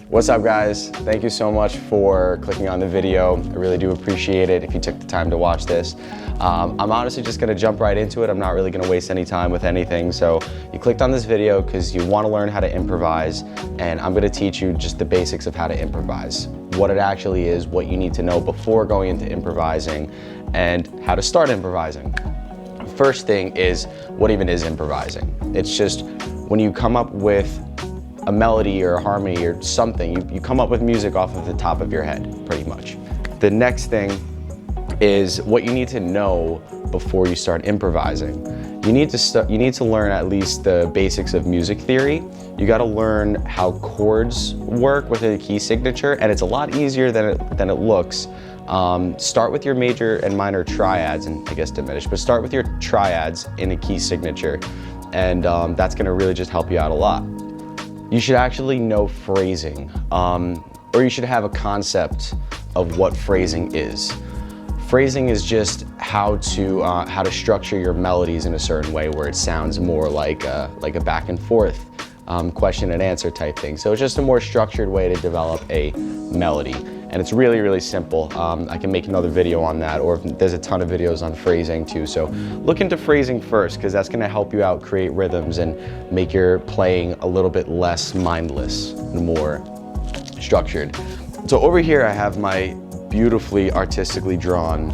What's up, guys? Thank you so much for clicking on the video. I really do appreciate it if you took the time to watch this. I'm honestly just gonna jump right into it. I'm not really gonna waste any time with anything. So you clicked on this video because you wanna learn how to improvise, and I'm gonna teach you just the basics of how to improvise, what it actually is, what you need to know before going into improvising, and how to start improvising. First thing is, what even is improvising? It's just when you come up with a melody or a harmony or something, you come up with music off of the top of your head, pretty much. The next thing is what you need to know before you start improvising. You need to learn at least the basics of music theory. You got to learn how chords work with a key signature, and it's a lot easier than it looks. Start with your major and minor triads, and I guess diminish, but start with your triads in a key signature, and that's going to really just help you out a lot. You should actually know phrasing, or you should have a concept of what phrasing is. Phrasing is just how to structure your melodies in a certain way where it sounds more like a back and forth question and answer type thing. So it's just a more structured way to develop a melody. And it's really, really simple. I can make another video on that, or there's a ton of videos on phrasing too. So look into phrasing first, because that's gonna help you out create rhythms and make your playing a little bit less mindless and more structured. So over here I have my beautifully artistically drawn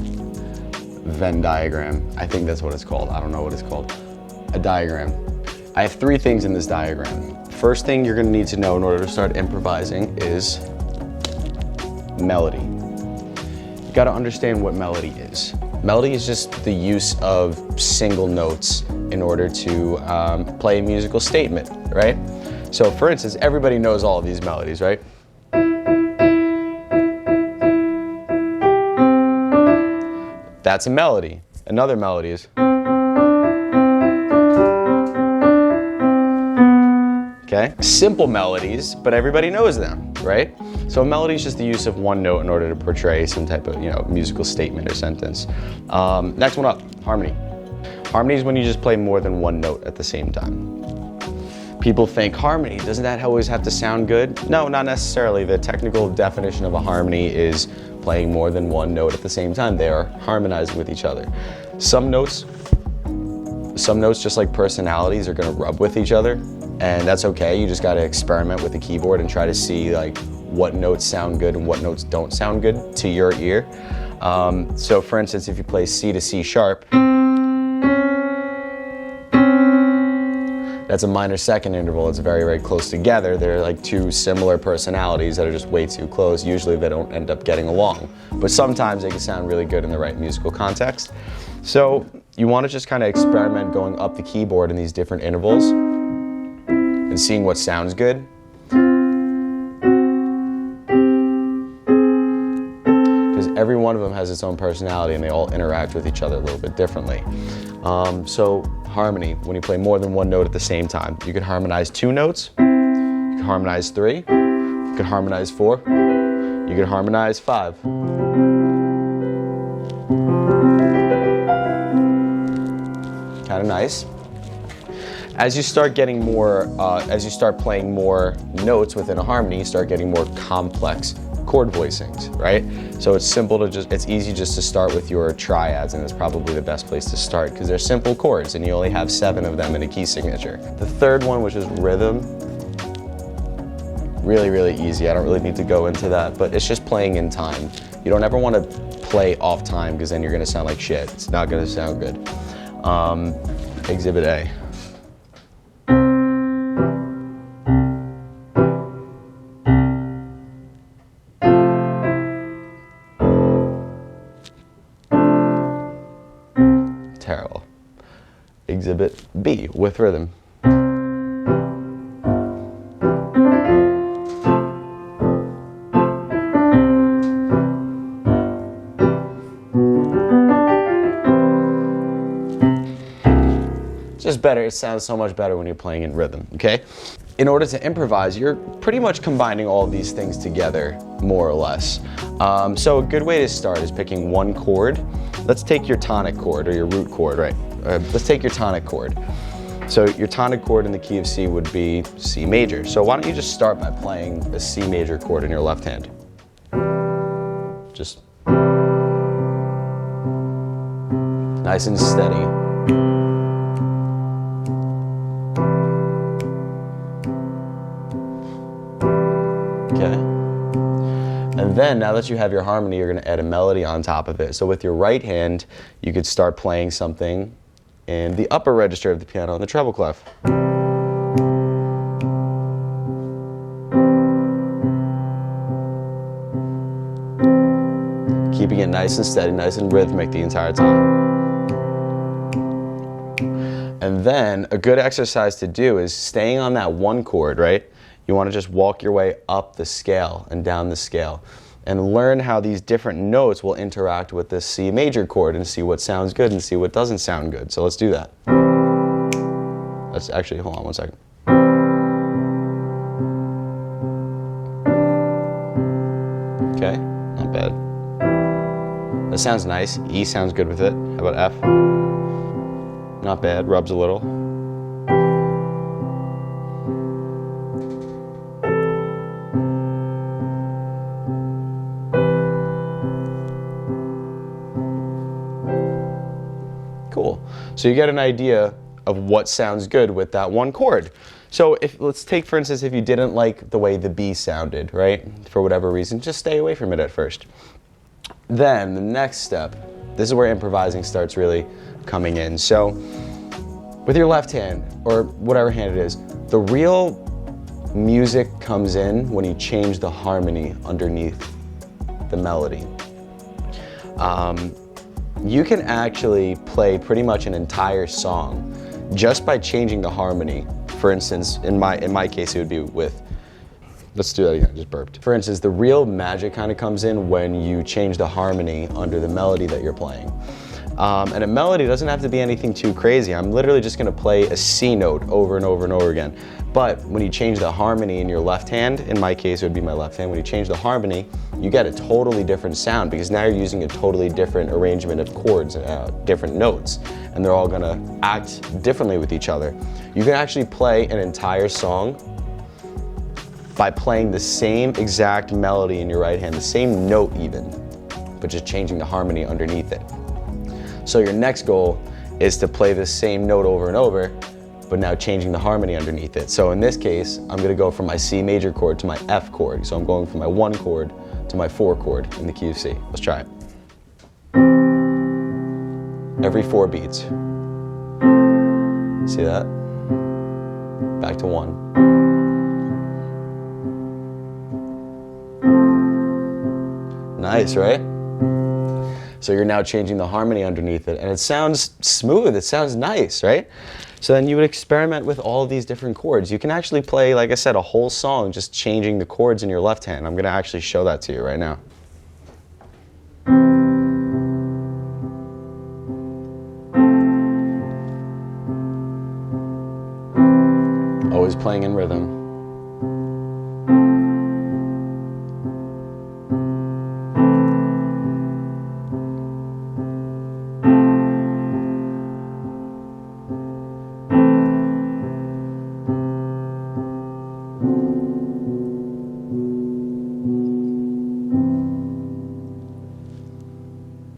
Venn diagram. I think that's what it's called. I don't know what it's called. A diagram. I have three things in this diagram. First thing you're gonna need to know in order to start improvising is melody. You gotta understand what melody is. Melody is just the use of single notes in order to play a musical statement, right? So for instance, everybody knows all of these melodies, right? That's a melody. Another melody is. Okay? Simple melodies, but everybody knows them, right? So a melody is just the use of one note in order to portray some type of, musical statement or sentence. Next one up, harmony. Harmony is when you just play more than one note at the same time. People think harmony, doesn't that always have to sound good? No, not necessarily. The technical definition of a harmony is playing more than one note at the same time. They are harmonizing with each other. Some notes, just like personalities, are gonna rub with each other, and that's okay. You just gotta experiment with the keyboard and try to see like what notes sound good and what notes don't sound good to your ear. So for instance, if you play C to C sharp, that's a minor second interval. It's very, very close together. They're like two similar personalities that are just way too close. Usually they don't end up getting along, but sometimes they can sound really good in the right musical context. So you want to just kind of experiment going up the keyboard in these different intervals and seeing what sounds good. Because every one of them has its own personality and they all interact with each other a little bit differently. So harmony, when you play more than one note at the same time. You can harmonize two notes, you can harmonize three, you can harmonize four, you can harmonize five. Kind of nice. As you start getting more, as you start playing more notes within a harmony, you start getting more complex chord voicings, right? So it's easy just to start with your triads, and it's probably the best place to start because they're simple chords and you only have 7 of them in a key signature. The third one, which is rhythm, really, really easy. I don't really need to go into that, but it's just playing in time. You don't ever want to play off time because then you're gonna sound like shit. It's not gonna sound good. Exhibit A. Terrible. Exhibit B, with rhythm. Just better, it sounds so much better when you're playing in rhythm, okay? In order to improvise, you're pretty much combining all of these things together, more or less. So a good way to start is picking one chord. Let's take your tonic chord or your root chord, right? Let's take your tonic chord. So your tonic chord in the key of C would be C major. So why don't you just start by playing a C major chord in your left hand. Just nice and steady. Okay. And then, now that you have your harmony, you're going to add a melody on top of it. So with your right hand, you could start playing something in the upper register of the piano in the treble clef. Keeping it nice and steady, nice and rhythmic the entire time. And then a good exercise to do is staying on that one chord, right? You want to just walk your way up the scale and down the scale and learn how these different notes will interact with this C major chord and see what sounds good and see what doesn't sound good. So let's do that. Let's actually, hold on one second. Okay, not bad. That sounds nice. E sounds good with it. How about F? Not bad, rubs a little. Cool. So you get an idea of what sounds good with that one chord. So let's take, for instance, if you didn't like the way the B sounded, right? For whatever reason, just stay away from it at first. Then the next step, this is where improvising starts really coming in. So with your left hand, or whatever hand it is, the real music comes in when you change the harmony underneath the melody. You can actually play pretty much an entire song just by changing the harmony. For instance, in my case, it would be with, let's do that again, I just burped. For instance, the real magic kind of comes in when you change the harmony under the melody that you're playing. And a melody doesn't have to be anything too crazy. I'm literally just gonna play a C note over and over and over again. But when you change the harmony in your left hand, in my case it would be my left hand, when you change the harmony, you get a totally different sound because now you're using a totally different arrangement of chords, different notes, and they're all gonna act differently with each other. You can actually play an entire song by playing the same exact melody in your right hand, the same note even, but just changing the harmony underneath it. So your next goal is to play the same note over and over, but now changing the harmony underneath it. So in this case, I'm gonna go from my C major chord to my F chord. So I'm going from my 1 chord to my 4 chord in the key of C. Let's try it. Every 4 beats. See that? Back to 1. Nice, right? So you're now changing the harmony underneath it, and it sounds smooth, it sounds nice, right? So then you would experiment with all of these different chords. You can actually play, like I said, a whole song just changing the chords in your left hand. I'm gonna actually show that to you right now. Always playing in rhythm.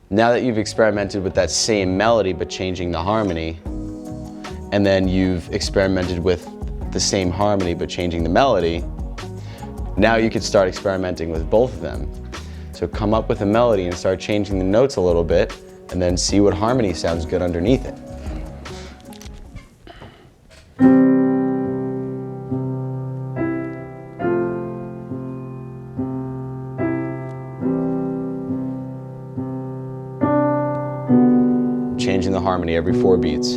Now that you've experimented with that same melody but changing the harmony, and then you've experimented with the same harmony but changing the melody, now you could start experimenting with both of them. So come up with a melody and start changing the notes a little bit, and then see what harmony sounds good underneath it. Changing the harmony every 4 beats.